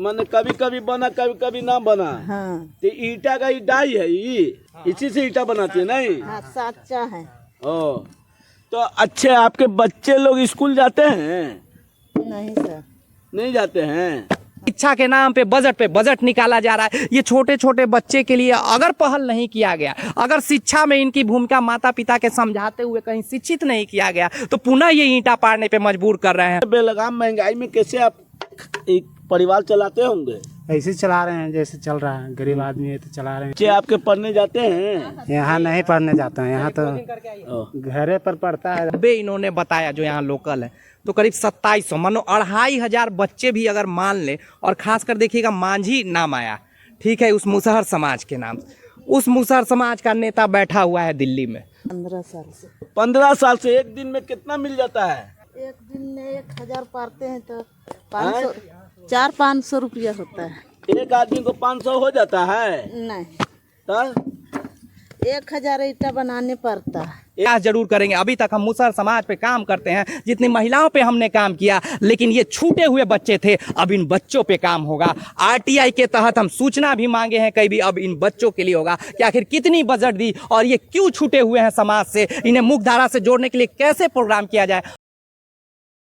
मैंने कभी कभी बना कभी कभी ना बना। हाँ। तो ईटा का डाई है ये, इसी से ईटा बनाती है नहीं? हाँ, साचा है। ओ, तो अच्छे आपके बच्चे लोग स्कूल जाते हैं? नहीं सर। नहीं जाते हैं। शिक्षा के नाम पे बजट निकाला जा रहा है। ये छोटे छोटे बच्चे के लिए अगर पहल नहीं किया गया, अगर शिक्षा में इनकी भूमिका माता पिता के समझाते हुए कहीं शिक्षित नहीं किया गया, तो पुनः ये ईंटा पाड़ने पे मजबूर कर रहे हैं। बेलगाम महंगाई में कैसे आप एक परिवार चलाते होंगे? ऐसे चला रहे हैं जैसे चल रहा है, गरीब आदमी है तो चला रहे हैं। बच्चे आपके पढ़ने जाते हैं? यहाँ नहीं पढ़ने जाता है, यहाँ तो घरे पर पढ़ता है। बे इन्होंने बताया जो यहाँ लोकल है, तो करीब 2700 मानो 2500 बच्चे भी अगर मान ले, और खासकर देखिएगा मांझी नाम आया, ठीक है, उस मुसहर समाज के नाम। उस मुसहर समाज का नेता बैठा हुआ है दिल्ली में 15 साल से। 15 साल से एक दिन में कितना मिल जाता है? एक दिन में 1000 पारते हैं तो 500 400-500 रुपया होता है। एक आदमी को 500 हो जाता है? नहीं, तो 1000 ईटा बनाने पड़ता है। प्रयास जरूर करेंगे। अभी तक हम मुसहर समाज पे काम करते हैं, जितनी महिलाओं पे हमने काम किया, लेकिन ये छूटे हुए बच्चे थे, अब इन बच्चों पे काम होगा। आरटीआई के तहत हम सूचना भी मांगे हैं कहीं भी, अब इन बच्चों के लिए होगा कि आखिर कितनी बजट दी और ये क्यों छूटे हुए हैं समाज से, इन्हें मुख्यधारा से जोड़ने के लिए कैसे प्रोग्राम किया जाए।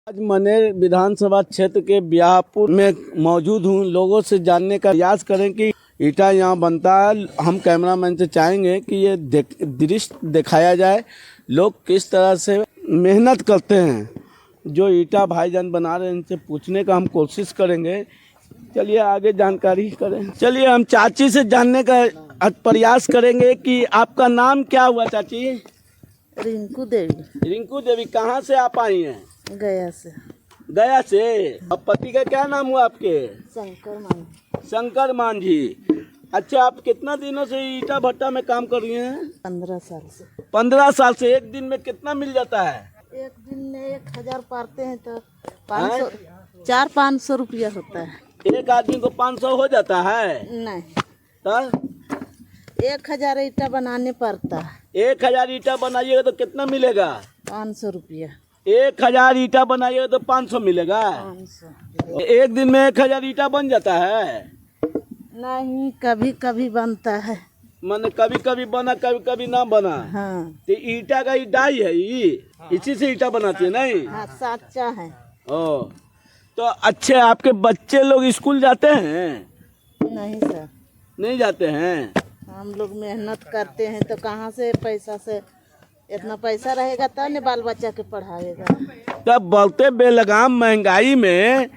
आज मनेर विधानसभा क्षेत्र के ब्याहपुर में मौजूद हूँ। लोगों से जानने का प्रयास करें कि ईटा यहाँ बनता है। हम कैमरामैन से चाहेंगे कि ये दृश्य दिखाया जाए, लोग किस तरह से मेहनत करते हैं। जो ईटा भाईजान बना रहे हैं, इनसे पूछने का हम कोशिश करेंगे। चलिए आगे जानकारी करें। चलिए हम चाची से जानने का प्रयास करेंगे कि आपका नाम क्या हुआ चाची? रिंकू देवी। रिंकू देवी, कहाँ से आप आई हैं? गया से। गया से। अब पति का क्या नाम हुआ आपके? शंकर मान। शंकर मांझी। अच्छा, आप कितना दिनों से ईटा भट्टा में काम कर रही हैं? 15 साल से। 15 साल से। एक दिन में कितना मिल जाता है? एक दिन में 1000 पारते हैं तो 400-500 रुपया होता है। एक आदमी को 500 हो जाता है? नहीं, तो 1000 ईटा बनाने पड़ता है। 1000 ईटा बनाइएगा तो कितना मिलेगा? 500 रुपया। 1000 ईटा बनाइएगा तो 500 मिलेगा। 500। एक दिन में 1000 ईटा बन जाता है? नहीं, कभी कभी बनता है। मैंने कभी कभी बना कभी कभी ना बना। हाँ। तो ईटा का डाई है ये, इसी से ईटा बनाती है नहीं? हाँ, साचा है। ओ, तो अच्छे आपके बच्चे लोग स्कूल जाते हैं? नहीं सर। नहीं जाते हैं। हम लोग मेहनत करते हैं तो कहाँ से पैसा से इतना पैसा रहेगा तब न बाल बच्चा के पढ़ाएगा। तब बोलते बेलगाम महंगाई में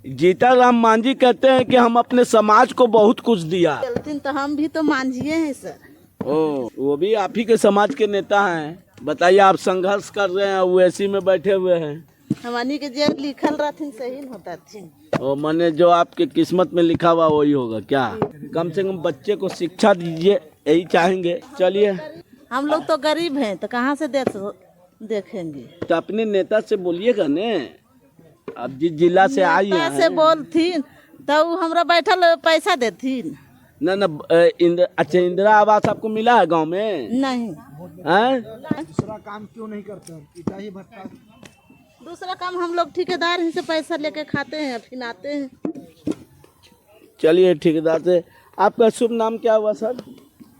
जीताराम मांझी कहते हैं कि हम अपने समाज को बहुत कुछ दिया। चलते तो हम भी तो मांझिए हैं सर। ओ, वो भी आप ही के समाज के नेता हैं। बताइए, आप संघर्ष कर रहे हैं, वो ऐसी में बैठे हुए हैं। हमारी के जे लिखल रहथिन सही न होता थी। ओ, मैंने जो आपके किस्मत में लिखा हुआ वही होगा क्या? कम से कम बच्चे को शिक्षा दीजिए, यही चाहेंगे। चलिए, हम लोग तो गरीब हैं तो कहाँ से देखेंगे। तो अपने नेता से बोलिएगा ने, अब जिस जिला से आई हैं। से बोलथिन तो हमरा बैठल पैसा देथिन। ना अच्छा, इंदिरा आवास आपको मिला है गांव में? नहीं। दूसरा काम क्यों नहीं करते? ईटा ही भट्टा। दूसरा काम हम लोग ठेकेदार ही से पैसा लेके खाते हैं, फिर आते हैं। चलिए, ठेकेदार से। आपका शुभ नाम क्या हुआ सर?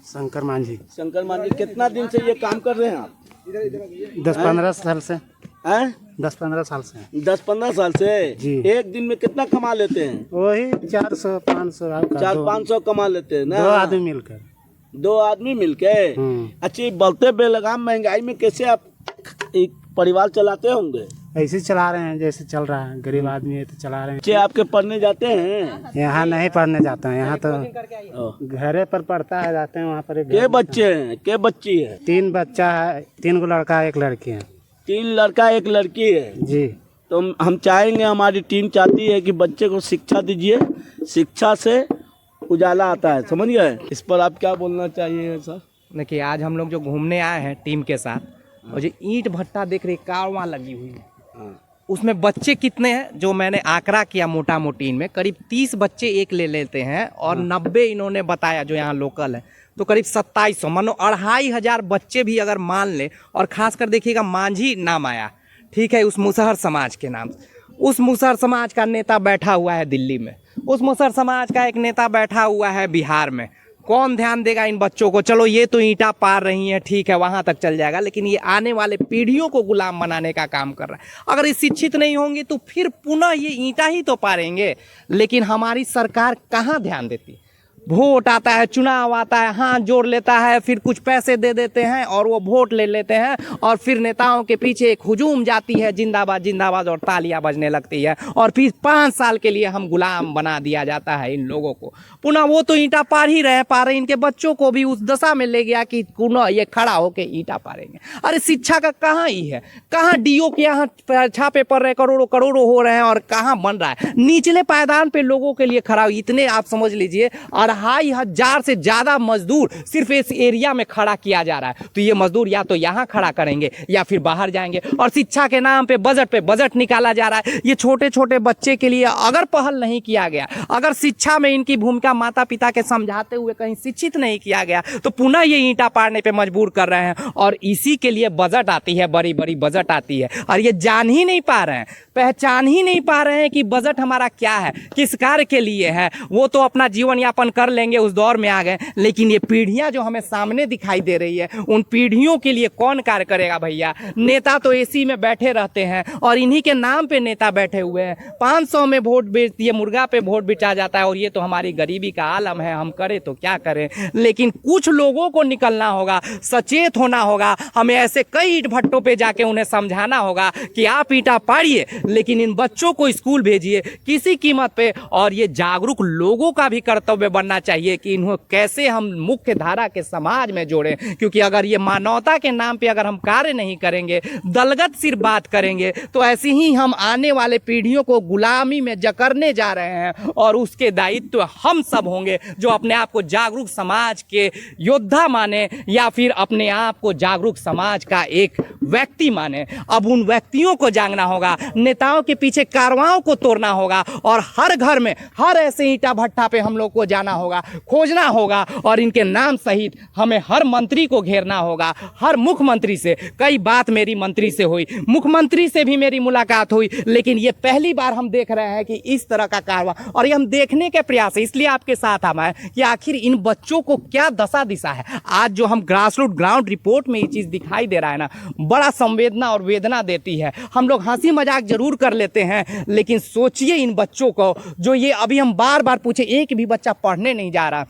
शंकर मांझी। शंकर मांझी, कितना दिन से ये काम कर रहे हैं आप? 10-15 साल से। 10-15 साल से। 10-15 साल से जी। एक दिन में कितना कमा लेते हैं? वही 400-500। 400-500 कमा लेते हैं ना? 2 आदमी मिलकर। 2 आदमी मिलके। अच्छा, बोलते बेलगाम महंगाई में कैसे आप एक परिवार चलाते होंगे? ऐसे चला रहे हैं जैसे चल रहा है, गरीब आदमी है तो चला रहे हैं। बच्चे आपके पढ़ने जाते हैं? यहाँ नहीं पढ़ने जाता है, यहाँ तो घरे पर पढ़ता है, जाते हैं वहाँ पर। के बच्चे हैं, के बच्ची है? 3 बच्चा है, 3 गो लड़का 1 लड़की है। 3 लड़का 1 लड़की है जी। तो हम चाहेंगे, हमारी टीम चाहती है कि बच्चे को शिक्षा दीजिए। शिक्षा से उजाला आता है, समझ गए? इस पर आप क्या बोलना चाहिए सर? देखिए, आज हम लोग जो घूमने आए हैं टीम के साथ, और जो ईंट भट्टा देख रहे कारवां लगी हुई है, उसमें बच्चे कितने हैं जो मैंने आंकड़ा किया मोटा मोटी, इनमें करीब 30 बच्चे एक ले लेते हैं, और 90 इन्होंने बताया जो यहाँ लोकल है, तो करीब 2700 मानो 2500 बच्चे भी अगर मान ले, और खासकर देखिएगा मांझी नाम आया, ठीक है, उस मुसहर समाज के नाम। उस मुसहर समाज का नेता बैठा हुआ है दिल्ली में, उस मुसहर समाज का एक नेता बैठा हुआ है बिहार में, कौन ध्यान देगा इन बच्चों को? चलो ये तो ईंटा पार रही है, ठीक है, वहां तक चल जाएगा, लेकिन ये आने वाले पीढ़ियों को गुलाम बनाने का काम कर रहा है। अगर ये शिक्षित नहीं होंगे तो फिर पुनः ये ईंटा ही तो पारेंगे। लेकिन हमारी सरकार कहाँ ध्यान देती? वोट आता है, चुनाव आता है, हाथ जोड़ लेता है, फिर कुछ पैसे दे देते हैं और वो वोट ले लेते हैं, और फिर नेताओं के पीछे एक हुजूम जाती है, जिंदाबाद जिंदाबाद, और तालियां बजने लगती है, और फिर 5 साल के लिए हम गुलाम बना दिया जाता है इन लोगों को। पुनः वो तो ईंटा पार ही पा रहे, इनके बच्चों को भी उस दशा में ले गया कि पुनः ये खड़ा होकर ईंटा पारेंगे। अरे शिक्षा का कहाँ ही है? कहाँ डीओ के यहाँ छापे पड़ रहे, करोड़ों करोड़ों हो रहे हैं, और कहाँ बन रहा है? निचले पायदान पे लोगों के लिए खड़ा, इतने आप समझ लीजिए 2,500 से ज्यादा मजदूर सिर्फ इस एरिया में खड़ा किया जा रहा है। तो ये मजदूर या तो यहाँ खड़ा करेंगे या फिर बाहर जाएंगे। और शिक्षा के नाम पे बजट निकाला जा रहा है। ये छोटे छोटे बच्चे के लिए अगर पहल नहीं किया गया, अगर शिक्षा में इनकी भूमिका माता पिता के समझाते हुए कहीं शिक्षित नहीं किया गया, तो पुनः ये ईंटा पाड़ने पे मजबूर कर रहे हैं। और इसी के लिए बजट आती है, बड़ी बड़ी बजट आती है, और ये जान ही नहीं पा रहे हैं, पहचान ही नहीं पा रहे हैं कि बजट हमारा क्या है, किस कार्य के लिए है। वो तो अपना जीवन यापन कर लेंगे, उस दौर में आ गए, लेकिन ये पीढ़ियां जो हमें सामने दिखाई दे रही है, उन पीढ़ियों के लिए कौन कार्य करेगा भैया? नेता तो एसी में बैठे रहते हैं और इन्हीं के नाम पे नेता बैठे हुए हैं। 500 में वोट बेच दिए, मुर्गा पे वोट बिचा जाता है, और ये तो हमारी गरीबी का आलम है, हम करें तो क्या करें। लेकिन कुछ लोगों को निकलना होगा, सचेत होना होगा, हमें ऐसे कई ईंट भट्टों पे जाके उन्हें समझाना होगा कि आप ईंटा पाड़िए, लेकिन इन बच्चों को स्कूल भेजिए किसी कीमत पे। और ये जागरूक लोगों का भी कर्तव्य बनना चाहिए कि इन्हें कैसे हम मुख्य धारा के समाज में जोड़ें, क्योंकि अगर ये मानवता के नाम पे अगर हम कार्य नहीं करेंगे, दलगत सिर्फ बात करेंगे, तो ऐसे ही हम आने वाले पीढ़ियों को गुलामी में जकड़ने जा रहे हैं। और उसके दायित्व हम सब होंगे जो अपने आप को जागरूक समाज के योद्धा माने, या फिर अपने आप को जागरूक समाज का एक व्यक्ति माने। अब उन व्यक्तियों को जागना होगा, नेताओं के पीछे कारवाओं को तोड़ना होगा, और हर घर में हर ऐसे ईंटा भट्टा पे हम लोग को जाना होगा, खोजना होगा, और इनके नाम सहित हमें हर मंत्री को घेरना होगा, हर मुख्यमंत्री से। कई बात मेरी मंत्री से हुई, मुख्यमंत्री से भी मेरी मुलाकात हुई, लेकिन ये पहली बार हम देख रहे हैं कि इस तरह का कारवा, और ये हम देखने के प्रयास है, इसलिए आपके साथ हम आए कि आखिर इन बच्चों को क्या दशा दिशा है। आज जो हम ग्राउंड रिपोर्ट में ये चीज दिखाई दे रहा है ना, बड़ा संवेदना और वेदना देती है। हम लोग हंसी मजाक जरूर कर लेते हैं, लेकिन सोचिए इन बच्चों को, जो ये अभी हम बार बार पूछे, एक भी बच्चा पढ़ने नहीं जा रहा,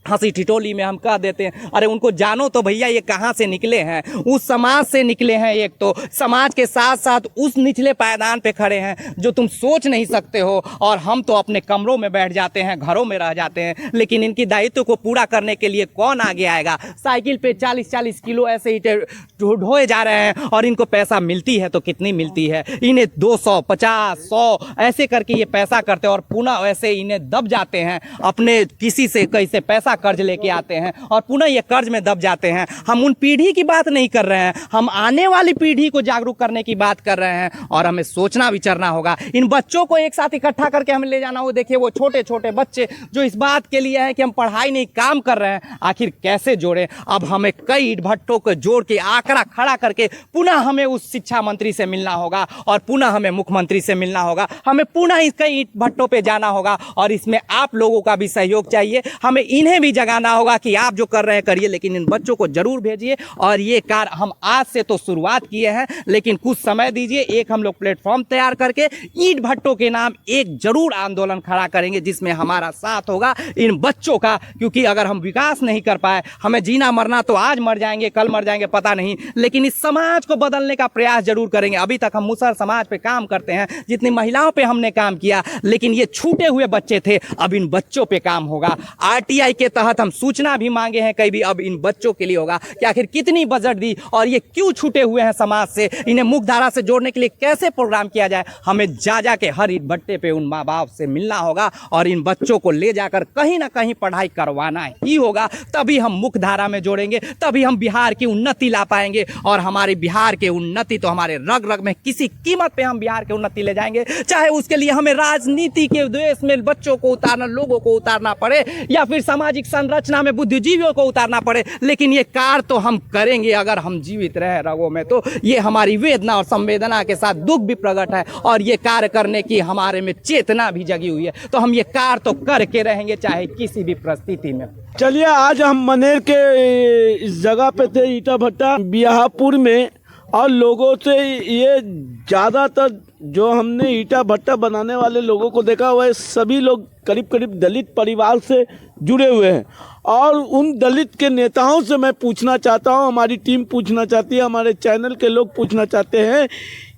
हंसी ठिठोली में हम कह देते हैं अरे उनको जानो तो भैया ये कहाँ से निकले हैं, उस समाज से निकले हैं। एक तो समाज के साथ साथ उस निचले पायदान पे खड़े हैं जो तुम सोच नहीं सकते हो, और हम तो अपने कमरों में बैठ जाते हैं, घरों में रह जाते हैं। लेकिन इनकी दायित्व को पूरा करने के लिए कौन आगे आएगा? साइकिल पे 40-40 किलो ऐसे ईंटें ढोए जा रहे हैं, और इनको पैसा मिलती है तो कितनी मिलती है? इन्हें 200, 50, 100 ऐसे करके ये पैसा करते हैं, और पुनः वैसे इन्हें दब जाते हैं, अपने किसी से कैसे पैसा कर्ज लेके आते हैं, और पुनः ये कर्ज में दब जाते हैं। हम उन पीढ़ी की बात नहीं कर रहे हैं, हम आने वाली पीढ़ी को जागरूक करने की बात कर रहे हैं। और हमें सोचना विचारना होगा, इन बच्चों को एक साथ इकट्ठा करके हमें ले जाना होगा। देखिए वो छोटे छोटे बच्चे जो इस बात के लिए हैं कि हम पढ़ाई नहीं काम कर रहे हैं, आखिर कैसे जोड़ें? अब हमें कई ईंट भट्टों को जोड़ के आंकड़ा खड़ा करके पुनः हमें उस शिक्षा मंत्री से मिलना होगा, और पुनः हमें मुख्यमंत्री से मिलना होगा, हमें पुनः इस कई ईंट भट्टों पे जाना होगा। और इसमें आप लोगों का भी सहयोग चाहिए, हमें इन्हें भी जगाना होगा कि आप जो कर रहे हैं करिए, लेकिन इन बच्चों को जरूर भेजिए। और ये कार्य हम आज से तो शुरुआत किए हैं, लेकिन कुछ समय दीजिए, एक हम लोग प्लेटफॉर्म तैयार करके ईंट भट्टों के नाम एक जरूर आंदोलन खड़ा करेंगे, जिसमें हमारा साथ होगा इन बच्चों का। क्योंकि अगर हम विकास नहीं कर पाए, हमें जीना मरना तो आज मर जाएंगे, कल मर जाएंगे पता नहीं, लेकिन इस समाज को बदलने का प्रयास जरूर करेंगे। अभी तक हम मुसहर समाज पे काम करते हैं, जितनी महिलाओं पे हमने काम किया, लेकिन ये छूटे हुए बच्चे थे, अब इन बच्चों पे काम होगा। RTI के तहत हम सूचना भी मांगे हैं कई भी, अब इन बच्चों के लिए होगा कि आखिर कितनी बजट दी और ये क्यों छूटे हुए हैं समाज से, इन्हें मुख्य धारा से जोड़ने के लिए कैसे प्रोग्राम किया जाए। हमें जा के हर ईंट भट्टे पे उन माँ बाप से मिलना होगा, और इन बच्चों को ले जाकर कहीं ना कहीं पढ़ाई करवाना ही होगा। तभी हम मुख्य धारा में जोड़ेंगे, तभी हम बिहार की उन्नति ला पाएंगे। और हमारे बिहार के उन्नति तो हमारे रग रग में, किसी कीमत पे हम बिहार के उन्नति ले जाएंगे, चाहे उसके लिए हमें राजनीति के द्वेष में बच्चों को उतारना, लोगों को उतारना पड़े, या फिर सामाजिक सामाजिक संरचना में बुद्धिजीवियों को उतारना पड़े, लेकिन ये कार्य तो हम करेंगे अगर हम जीवित रहे रगों में। तो ये हमारी वेदना और संवेदना के साथ दुख भी प्रकट है और ये कार्य करने की हमारे में चेतना भी जगी हुई है। तो हम ये कार्य तो करके रहेंगे चाहे किसी भी परिस्थिति में। चलिए, आज हम मनेर के इस जगह पे थे, ईटा भट्टा बियाहपुर में, और लोगों से ये ज़्यादातर जो हमने ईटा भट्टा बनाने वाले लोगों को देखा हुआ है, सभी लोग करीब करीब दलित परिवार से जुड़े हुए हैं। और उन दलित के नेताओं से मैं पूछना चाहता हूं, हमारी टीम पूछना चाहती है, हमारे चैनल के लोग पूछना चाहते हैं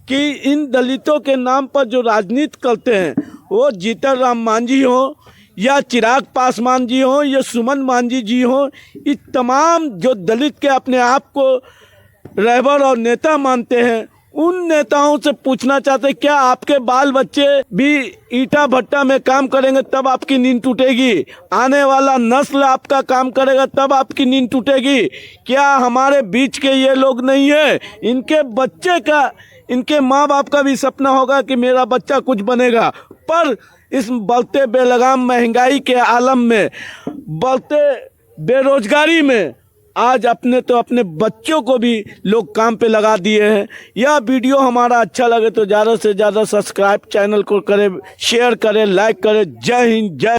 कि इन दलितों के नाम पर जो राजनीति करते हैं, वो जीतन राम मांझी हो या चिराग पासवान जी हो या सुमन मांझी जी हो, ये तमाम जो दलित के अपने आप को रहबर और नेता मानते हैं, उन नेताओं से पूछना चाहते हैं, क्या आपके बाल बच्चे भी ईटा भट्टा में काम करेंगे तब आपकी नींद टूटेगी? आने वाला नस्ल आपका काम करेगा तब आपकी नींद टूटेगी? क्या हमारे बीच के ये लोग नहीं है? इनके बच्चे का, इनके माँ बाप का भी सपना होगा कि मेरा बच्चा कुछ बनेगा, पर इस बढ़ते बेलगाम महंगाई के आलम में, बढ़ते बेरोजगारी में आज अपने बच्चों को भी लोग काम पे लगा दिए हैं। यह वीडियो हमारा अच्छा लगे तो ज़्यादा से ज़्यादा सब्सक्राइब चैनल को करें, शेयर करें, लाइक करें। जय हिंद, जय